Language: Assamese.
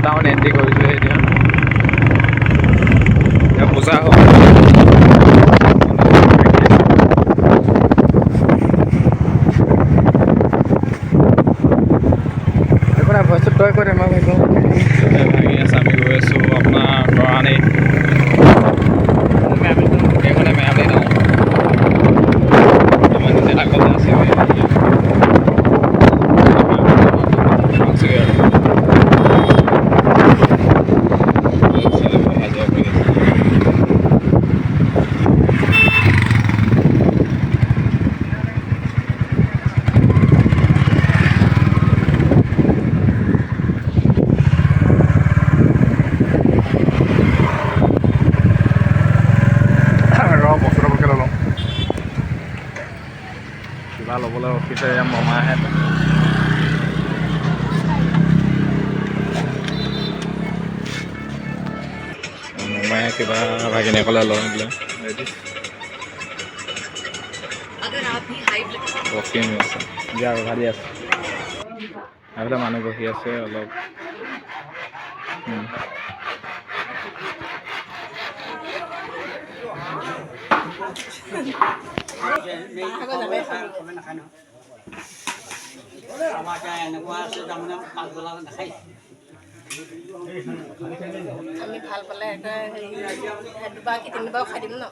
টাউন এণ্ট্ৰি কৰিছোঁ এতিয়া পূজা হ'ব একো ভইচটো তই কৈ দে মই ভাবি ভাগি আছে আমি গৈ আছোঁ আপোনাৰ তৰাণী এইখনে মেৰামতি টাউন আমাৰ নিজে আগতে আছে কিবা ল'বলৈ ৰখিছে মমাহে মমায়ে কিবা ভাগিনীয়েকলে লওঁ বোলে ৰখি আছে দিয়া আৰু ভালি আছে এইফালে মানুহ বহি আছে অলপ আমি ভাল পালে দুবাৰ কি তিনিবাৰো খাই দিম ন।